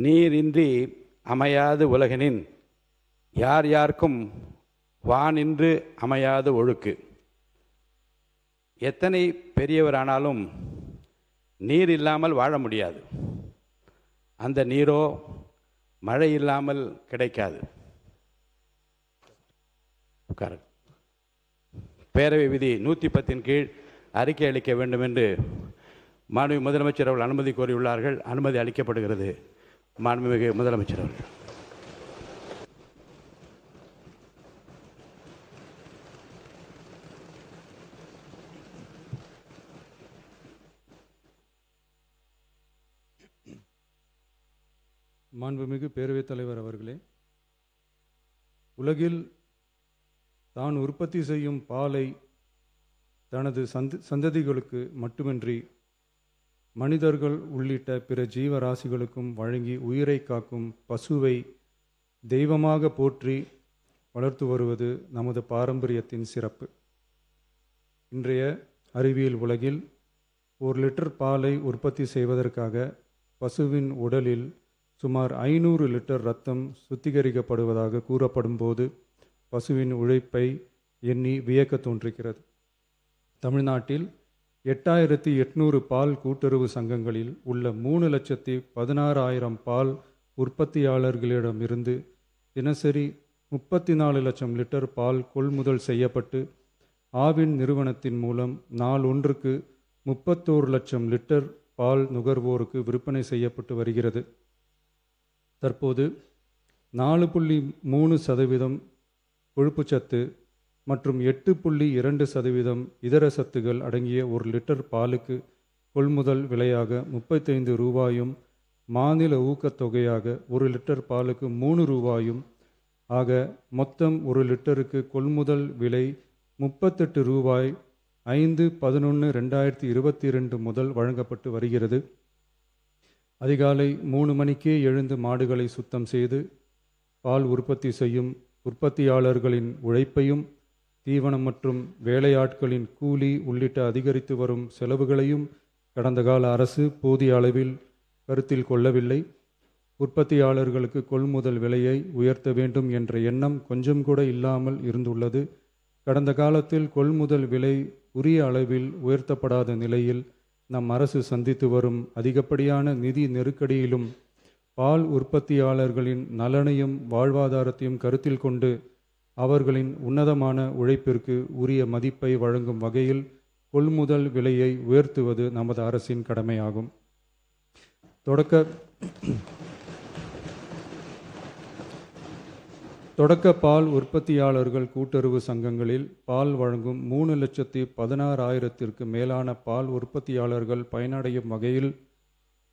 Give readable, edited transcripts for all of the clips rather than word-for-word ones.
நீரின்றி அமையாது உலகினின் யார் யார்க்கும் வானின்று அமையாது ஒழுக்கு. எத்தனை பெரியவரானாலும் நீர் இல்லாமல் வாழ முடியாது. அந்த நீரோ மழை இல்லாமல் கிடைக்காது. பேரவை விதி 110 கீழ் அறிக்கை அளிக்க வேண்டும் என்று மாண்புமிகு முதலமைச்சர் அவர்கள் அனுமதி கோரியுள்ளார்கள். அனுமதி அளிக்கப்படுகிறது. மாண்புமிகு முதலமைச்சர் அவர்கள். மாண்புமிகு பேரவைத் தலைவர் அவர்களே, உலகில் தான் உற்பத்தி செய்யும் பாலை தனது சந்ததிகளுக்கு மட்டுமின்றி மனிதர்கள் உள்ளிட்ட பிற ஜீவராசிகளுக்கும் வழங்கி உயிரை காக்கும் பசுவை தெய்வமாக போற்றி வளர்த்து வருவது நமது பாரம்பரியத்தின் சிறப்பு. இன்றைய அறிவியல் உலகில் 1 லிட்டர் பாலை உற்பத்தி செய்வதற்காக பசுவின் உடலில் சுமார் 500 லிட்டர் இரத்தம் சுத்திகரிக்கப்படுவதாக கூறப்படும் போது பசுவின் உழைப்பை எண்ணி வியக்க தோன்றுகிறது. தமிழ்நாட்டில் 8800 பால் கூட்டுறவு சங்கங்களில் உள்ள 3,16,000 பால் உற்பத்தியாளர்களிடமிருந்து தினசரி 34 லட்சம் லிட்டர் பால் கொள்முதல் செய்யப்பட்டு ஆவின் நிறுவனத்தின் மூலம் நாளொன்றுக்கு 31 லட்சம் லிட்டர் பால் நுகர்வோருக்கு விற்பனை செய்யப்பட்டு வருகிறது. தற்போது 4.3% கொழுப்புச்சத்து மற்றும் 8.2% இதர சத்துகள் அடங்கிய 1 லிட்டர் பாலுக்கு கொள்முதல் விலையாக 35 ரூபாயும் மாநில ஊக்கத்தொகையாக 1 லிட்டர் பாலுக்கு 3 ரூபாயும் ஆக மொத்தம் 1 லிட்டருக்கு கொள்முதல் விலை 38 ரூபாய் 5/11/2022 முதல் வழங்கப்பட்டு வருகிறது. அதிகாலை 3 மணிக்கே எழுந்து மாடுகளை சுத்தம் செய்து பால் உற்பத்தி செய்யும் உற்பத்தியாளர்களின் உழைப்பையும் தீவனம் மற்றும் வேலையாட்களின் கூலி உள்ளிட்ட அதிகரித்து வரும் செலவுகளையும் கடந்த கால அரசு போதிய அளவில் கருத்தில் கொள்ளவில்லை. உற்பத்தியாளர்களுக்கு கொள்முதல் விலையை உயர்த்த வேண்டும் என்ற எண்ணம் கொஞ்சம் கூட இல்லாமல் இருந்துள்ளது. கடந்த காலத்தில் கொள்முதல் விலை உரிய அளவில் உயர்த்தப்படாத நிலையில் நம் அரசு சந்தித்து வரும் அதிகப்படியான நிதி நெருக்கடியிலும் பால் உற்பத்தியாளர்களின் நலனையும் வாழ்வாதாரத்தையும் கருத்தில் கொண்டு அவர்களின் உன்னதமான உழைப்பிற்கு உரிய மதிப்பை வழங்கும் வகையில் கொள்முதல் விலையை உயர்த்துவது நமது அரசின் கடமையாகும். தொடக்க பால் உற்பத்தியாளர்கள் கூட்டுறவு சங்கங்களில் பால் வழங்கும் 3,16,000க்கு மேலான பால் உற்பத்தியாளர்கள் பயனடையும் வகையில்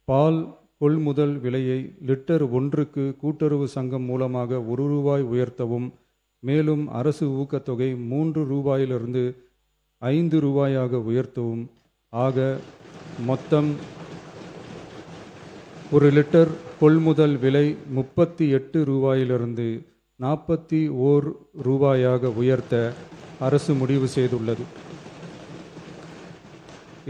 பால் கொள்முதல் விலையை லிட்டர் ஒன்றுக்கு கூட்டுறவு சங்கம் மூலமாக 1 ரூபாய் உயர்த்தவும், மேலும் அரசு ஊக்கத்தொகை 3 ரூபாயிலிருந்து 5 ரூபாயாக உயர்த்தவும் ஆக மொத்தம் 1 லிட்டர் கொள்முதல் விலை 38 ரூபாயிலிருந்து 41 ரூபாயாக உயர்த்த அரசு முடிவு செய்துள்ளது.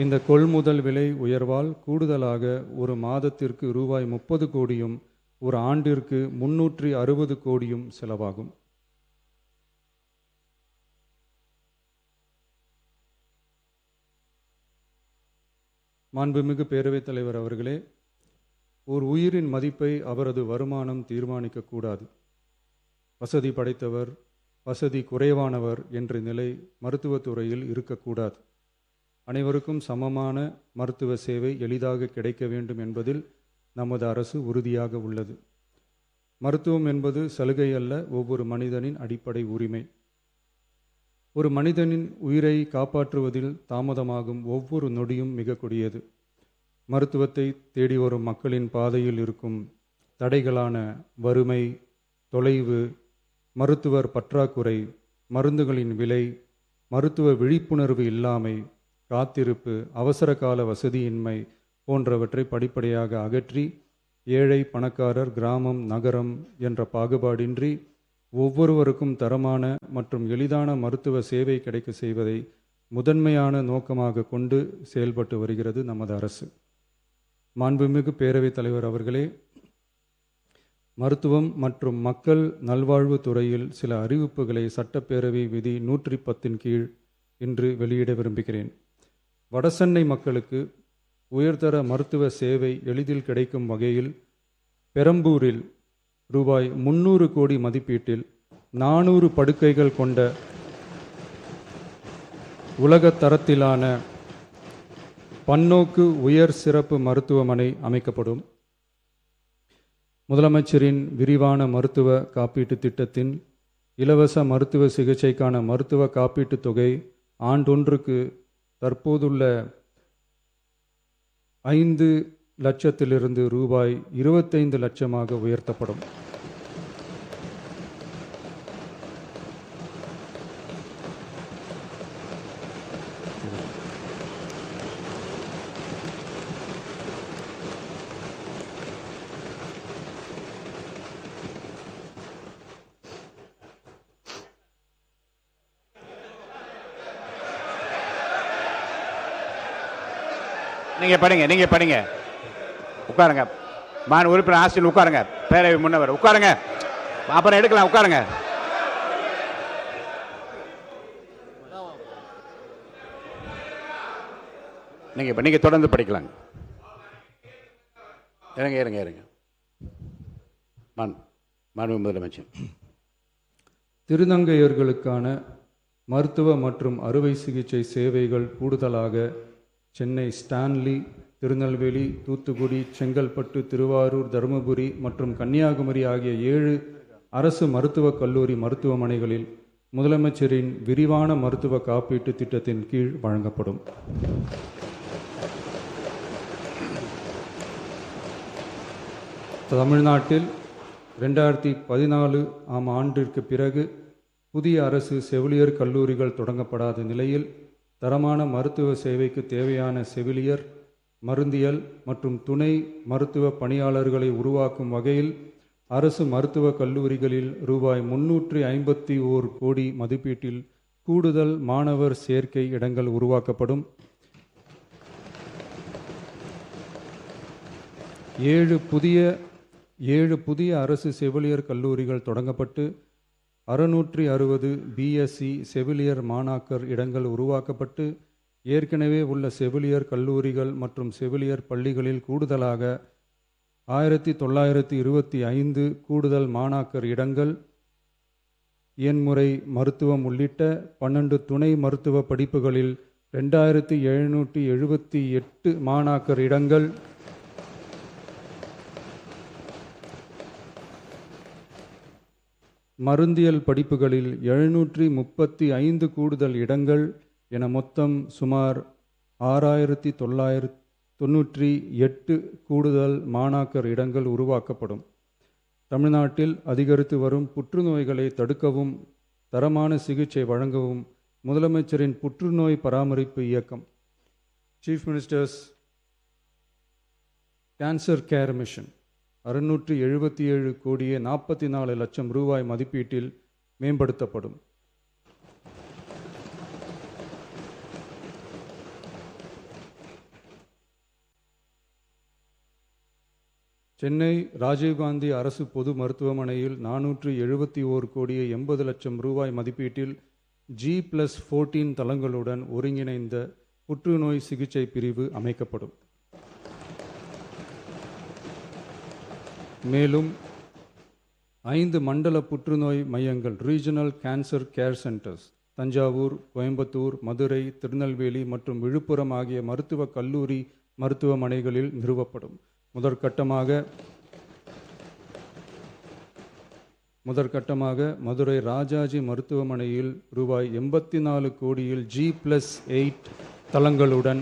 இந்த கொள்முதல் விலை உயர்வால் கூடுதலாக ஒரு மாதத்திற்கு ரூபாய் 30 கோடியும் ஒரு ஆண்டிற்கு 360 கோடியும் செலவாகும். மாண்புமிகு பேரவைத் தலைவர் அவர்களே, ஒரு உயிரின் மதிப்பை அவரது வருமானம் தீர்மானிக்கக்கூடாது. வசதி படைத்தவர், வசதி குறைவானவர் என்ற நிலை மருத்துவத்துறையில் இருக்கக்கூடாது. அனைவருக்கும் சமமான மருத்துவ சேவை எளிதாக கிடைக்க வேண்டும் என்பதில் நமது அரசு உறுதியாக உள்ளது. மருத்துவம் என்பது சலுகை அல்ல, ஒவ்வொரு மனிதனின் அடிப்படை உரிமை. ஒரு மனிதனின் உயிரை காப்பாற்றுவதில் தாமதமாகும் ஒவ்வொரு நொடியும் மிக கொடியது. மருத்துவத்தை தேடி வரும் மக்களின் பாதையில் இருக்கும் தடைகளான வறுமை, தொலைவு, மருத்துவர் பற்றாக்குறை, மருந்துகளின் விலை, மருத்துவ விழிப்புணர்வு இல்லாமை, காத்திருப்பு, அவசர கால வசதியின்மை போன்றவற்றை படிப்படியாக அகற்றி ஏழை, பணக்காரர், கிராமம், நகரம் என்ற பாகுபாடின்றி ஒவ்வொருவருக்கும் தரமான மற்றும் எளிதான மருத்துவ சேவை கிடைக்க செய்வதை முதன்மையான நோக்கமாக கொண்டு செயல்பட்டு வருகிறது நமது அரசு. மாண்புமிகு பேரவைத் தலைவர் அவர்களே, மருத்துவம் மற்றும் மக்கள் நல்வாழ்வு துறையில் சில அறிவிப்புகளை சட்டப்பேரவை விதி 110 கீழ் இன்று வெளியிட விரும்புகிறேன். வடசென்னை மக்களுக்கு உயர்தர மருத்துவ சேவை எளிதில் கிடைக்கும் வகையில் பெரம்பூரில் ரூபாய் 300 கோடி மதிப்பீட்டில் 400 படுக்கைகள் கொண்ட உலகத் தரத்திலான பன்னோக்கு உயர் சிறப்பு மருத்துவமனை அமைக்கப்படும். முதலமைச்சரின் விரிவான மருத்துவ காப்பீட்டுத் திட்டத்தின் இலவச மருத்துவ சிகிச்சைக்கான மருத்துவ காப்பீட்டுத் தொகை ஆண்டொன்றுக்கு தற்போதுள்ள 5 லட்சத்திலிருந்து ரூபாய் 25 லட்சமாக உயர்த்தப்படும். நீங்க படிங்க உட்காருங்க. மாநில உறுப்பினர் ஆசிரியர் உட்காருங்க. பேரவை முன்னவர் உட்காருங்க. அப்புறம் எடுக்கலாம். உட்காருங்க. நீங்க தொடர்ந்து படிக்கலாங்க. இருங்க. மாண்பு முதலமைச்சர். திருநங்கையர்களுக்கான மருத்துவ மற்றும் அறுவை சிகிச்சை சேவைகள் கூடுதலாக சென்னை ஸ்டான்லி, திருநெல்வேலி, தூத்துக்குடி, செங்கல்பட்டு, திருவாரூர், தருமபுரி மற்றும் கன்னியாகுமரி ஆகிய 7 அரசு மருத்துவக் கல்லூரி மருத்துவமனைகளில் முதலமைச்சரின் விரிவான மருத்துவ காப்பீட்டு திட்டத்தின் கீழ் வழங்கப்படும். தமிழ்நாட்டில் 2014 ஆண்டிற்கு பிறகு புதிய அரசு செவிலியர் கல்லூரிகள் தொடங்கப்படாத நிலையில் தரமான மருத்துவ சேவைக்கு தேவையான செவிலியர், மருந்தியல் மற்றும் துணை மருத்துவ பணியாளர்களை உருவாக்கும் வகையில் அரசு மருத்துவக் கல்லூரிகளில் ரூபாய் 351 கோடி மதிப்பீட்டில் கூடுதல் மாணவர் சேர்க்கை இடங்கள் உருவாக்கப்படும். 7 புதிய அரசு செவிலியர் கல்லூரிகள் தொடங்கப்பட்டு 660 பிஎஸ்சி செவிலியர் மாணாக்கர் இடங்கள் உருவாக்கப்பட்டு ஏற்கனவே உள்ள செவிலியர் கல்லூரிகள் மற்றும் செவிலியர் பள்ளிகளில் கூடுதலாக 1925 கூடுதல் மாணாக்கர் இடங்கள், இயன்முறை மருத்துவம் உள்ளிட்ட 12 துணை மருத்துவ படிப்புகளில் 2778 மாணாக்கர் இடங்கள், மருந்தியல் படிப்புகளில் 735 கூடுதல் இடங்கள் என மொத்தம் சுமார் 6998 கூடுதல் மாணாக்கர் இடங்கள் உருவாக்கப்படும். தமிழ்நாட்டில் அதிகரித்து வரும் புற்றுநோய்களை தடுக்கவும் தரமான சிகிச்சை வழங்கவும் முதலமைச்சரின் புற்றுநோய் பராமரிப்பு இயக்கம் chief ministers cancer care mission 677 கோடியே 44 லட்சம் ரூபாய் மதிப்பீட்டில் மேம்படுத்தப்படும். சென்னை ராஜீவ்காந்தி அரசு பொது மருத்துவமனையில் 471 கோடியே 80 லட்சம் ரூபாய் மதிப்பீட்டில் G+14 தளங்களுடன் ஒருங்கிணைந்த புற்றுநோய் சிகிச்சை பிரிவு அமைக்கப்படும். மேலும் 5 மண்டல புற்றுநோய் மையங்கள் regional cancer care centres Thanjavur, Coimbatore, Madurai, Tirunelveli மற்றும் விழுப்புரம் ஆகிய மருத்துவக் கல்லூரி மருத்துவமனைகளில் நிறுவப்படும். முதற்கட்டமாக மதுரை ராஜாஜி மருத்துவமனையில் ரூபாய் 84 கோடியில் G+8 தளங்களுடன்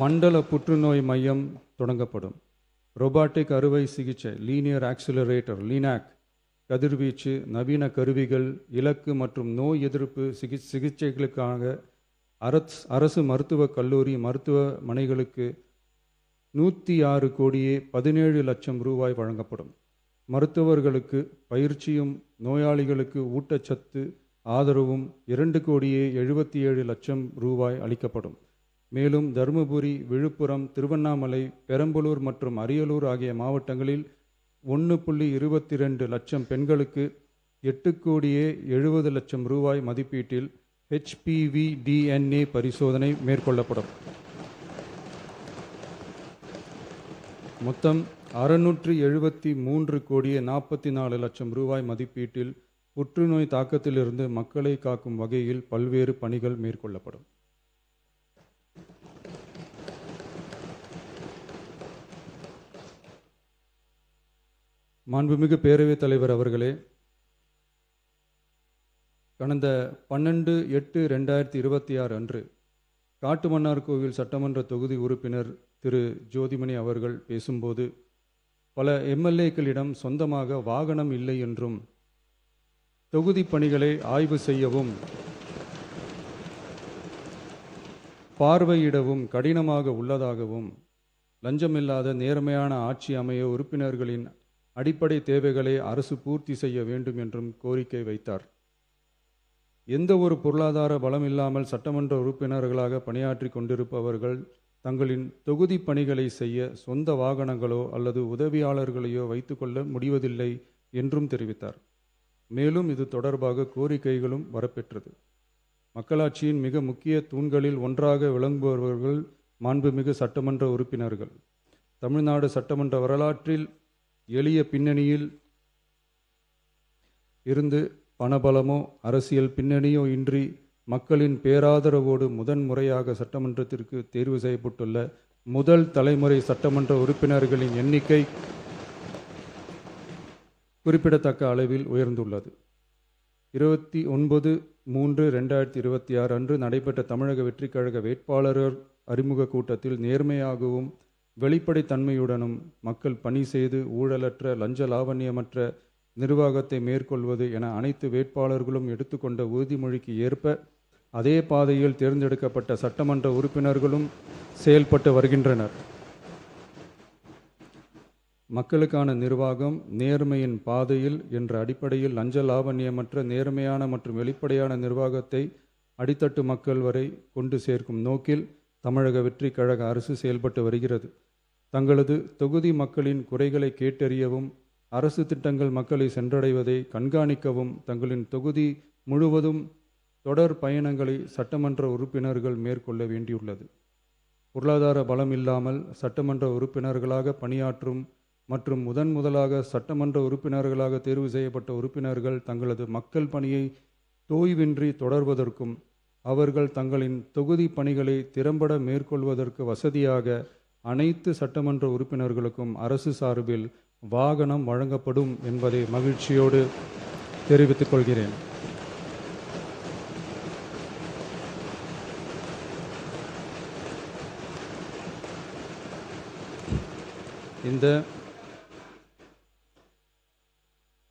மண்டல புற்றுநோய் மையம் தொடங்கப்படும். ரோபாட்டிக் அறுவை சிகிச்சை லீனியர் ஆக்சிலரேட்டர் லீனாக், கதிர்வீச்சு, நவீன கருவிகள், இலக்கு மற்றும் நோய் எதிர்ப்பு சிகிச்சைகளுக்காக அரசு மருத்துவக் கல்லூரி மருத்துவமனைகளுக்கு 106 கோடியே 17 லட்சம் ரூபாய் வழங்கப்படும். மருத்துவர்களுக்கு பயிற்சியும் நோயாளிகளுக்கு ஊட்டச்சத்து ஆதரவும் 2 கோடியே 77 லட்சம் ரூபாய் அளிக்கப்படும். மேலும் தருமபுரி, விழுப்புரம், திருவண்ணாமலை, பெரம்பலூர் மற்றும் அரியலூர் ஆகிய மாவட்டங்களில் 1.22 லட்சம் பெண்களுக்கு 8,70,00,000 ரூபாய் மதிப்பீட்டில் HPV DNA பரிசோதனை மேற்கொள்ளப்படும். மொத்தம் 673,44,00,000 ரூபாய் மதிப்பீட்டில் புற்றுநோய் தாக்கத்திலிருந்து மக்களை காக்கும் வகையில் பல்வேறு பணிகள் மேற்கொள்ளப்படும். மாண்புமிகு பேரவைத் தலைவர் அவர்களே, கடந்த 12/8/2026 அன்று காட்டுமன்னார்கோவில் சட்டமன்ற தொகுதி உறுப்பினர் திரு ஜோதிமணி அவர்கள் பேசும்போது, பல எம்எல்ஏக்களிடம் சொந்தமாக வாகனம் இல்லை என்றும் தொகுதி பணிகளை ஆய்வு செய்யவும் பார்வையிடவும் கடினமாக உள்ளதாகவும், லஞ்சமில்லாத நேர்மையான ஆட்சி அமைய உறுப்பினர்களின் அடிப்படை தேவைகளை அரசு பூர்த்தி செய்ய வேண்டும் என்றும் கோரிக்கை வைத்தார். எந்த ஒரு பொருளாதார பலம் இல்லாமல் சட்டமன்ற உறுப்பினர்களாக பணியாற்றி கொண்டிருப்பவர்கள் தங்களின் தொகுதி பணிகளை செய்ய சொந்த வாகனங்களோ அல்லது உதவியாளர்களையோ வைத்துக்கொள்ள முடிவதில்லை என்றும் தெரிவித்தார். மேலும் இது தொடர்பாக கோரிக்கைகளும் வரப்பெற்றது. மக்களாட்சியின் மிக முக்கிய தூண்களில் ஒன்றாக விளங்குபவர்கள் மாண்புமிகு சட்டமன்ற உறுப்பினர்கள். தமிழ்நாடு சட்டமன்ற வரலாற்றில் எளிய பின்னணியில் இருந்து பணபலமோ அரசியல் பின்னணியோ இன்றி மக்களின் பேராதரவோடு முதன்முறையாக சட்டமன்றத்திற்கு தேர்வு செய்யப்பட்டுள்ள முதல் தலைமுறை சட்டமன்ற உறுப்பினர்களின் எண்ணிக்கை குறிப்பிடத்தக்க அளவில் உயர்ந்துள்ளது. 29/3/2026 அன்று நடைபெற்ற தமிழக வெற்றிக் கழக வேட்பாளர் அறிமுக கூட்டத்தில் நேர்மையாகவும் வெளிப்படைத்தன்மையுடனும் மக்கள் பணி செய்து ஊழலற்ற லஞ்ச லாவண்யமற்ற நிர்வாகத்தை மேற்கொள்வது என அனைத்து வேட்பாளர்களும் எடுத்துக்கொண்ட உறுதிமொழிக்கு ஏற்ப அதே பாதையில் தேர்ந்தெடுக்கப்பட்ட சட்டமன்ற உறுப்பினர்களும் செயல்பட்டு வருகின்றனர். மக்களுக்கான நிர்வாகம் நேர்மையின் பாதையில் என்ற அடிப்படையில் லஞ்ச லாவண்யமற்ற நேர்மையான மற்றும் வெளிப்படையான நிர்வாகத்தை அடித்தட்டு மக்கள் வரை கொண்டு சேர்க்கும் நோக்கில் தமிழக வெற்றி கழக அரசு செயல்பட்டு வருகிறது. தங்களது தொகுதி மக்களின் குறைகளை கேட்டறியவும் அரசு திட்டங்கள் மக்களை சென்றடைவதை கண்காணிக்கவும் தங்களின் தொகுதி முழுவதும் தொடர் பயணங்களை சட்டமன்ற உறுப்பினர்கள் மேற்கொள்ள வேண்டியுள்ளது. பொருளாதார பலம் இல்லாமல் சட்டமன்ற உறுப்பினர்களாக பணியாற்றும் மற்றும் முதலாக சட்டமன்ற உறுப்பினர்களாக தேர்வு செய்யப்பட்ட உறுப்பினர்கள் தங்களது மக்கள் பணியை தோய்வின்றி தொடர்வதற்கும் அவர்கள் தங்களின் தொகுதி பணிகளை திறம்பட மேற்கொள்வதற்கு வசதியாக அனைத்து சட்டமன்ற உறுப்பினர்களுக்கும் அரசு சார்பில் வாகனம் வழங்கப்படும் என்பதை மகிழ்ச்சியோடு தெரிவித்துக் கொள்கிறேன்.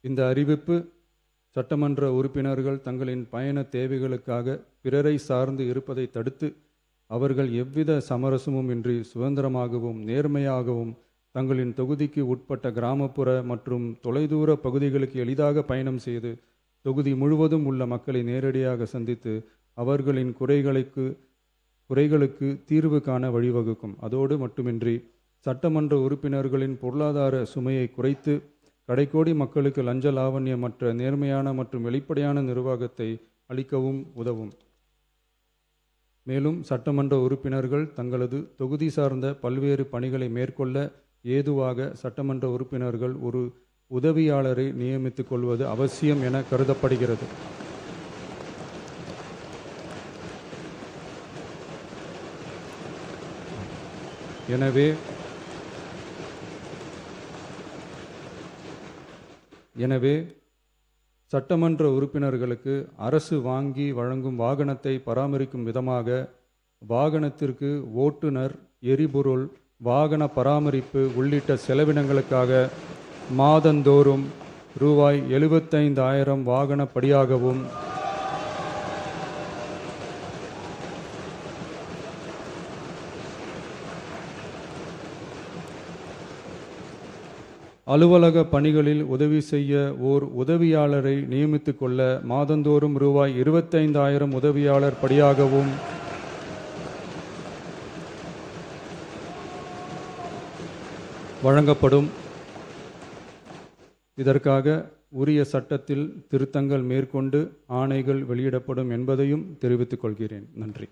இந்த அறிவிப்பு சட்டமன்ற உறுப்பினர்கள் தங்களின் பயண தேவைகளுக்காக பிறரை சார்ந்து இருப்பதை தடுத்து அவர்கள் எவ்வித சமரசமும் இன்றி சுதந்திரமாகவும் நேர்மையாகவும் தங்களின் தொகுதிக்கு உட்பட்ட கிராமப்புற மற்றும் தொலைதூர பகுதிகளுக்கு எளிதாக பயணம் செய்து தொகுதி முழுவதும் உள்ள மக்களை நேரடியாக சந்தித்து அவர்களின் குறைகளுக்கு தீர்வு காண வழிவகுக்கும். அதோடு மட்டுமின்றி சட்டமன்ற உறுப்பினர்களின் பொருளாதார சுமையை குறைத்து கடைக்கோடி மக்களுக்கு லஞ்ச லாவண்யமற்ற நேர்மையான மற்றும் வெளிப்படையான நிர்வாகத்தை அளிக்கவும் உதவும். மேலும் சட்டமன்ற உறுப்பினர்கள் தங்களது தொகுதி சார்ந்த பல்வேறு பணிகளை மேற்கொள்ள ஏதுவாக சட்டமன்ற உறுப்பினர்கள் ஒரு உதவியாளரை நியமித்துக் கொள்வது அவசியம் என கருதப்படுகிறது. எனவே சட்டமன்ற உறுப்பினர்களுக்கு அரசு வாங்கி வழங்கும் வாகனத்தை பராமரிக்கும் விதமாக வாகனத்திற்கு ஓட்டுநர், எரிபொருள், வாகன பராமரிப்பு உள்ளிட்ட செலவினங்களுக்காக மாதந்தோறும் ரூபாய் 75,000 வாகனப்படியாகவும் அலுவலக பணிகளில் உதவி செய்ய ஓர் உதவியாளரை நியமித்துக் கொள்ள மாதந்தோறும் ரூபாய் 25,000 உதவியாளர் படியாகவும் வழங்கப்படும். இதற்காக உரிய சட்டத்தில் திருத்தங்கள் மேற்கொண்டு ஆணைகள் வெளியிடப்படும் என்பதையும் தெரிவித்துக் கொள்கிறேன். நன்றி.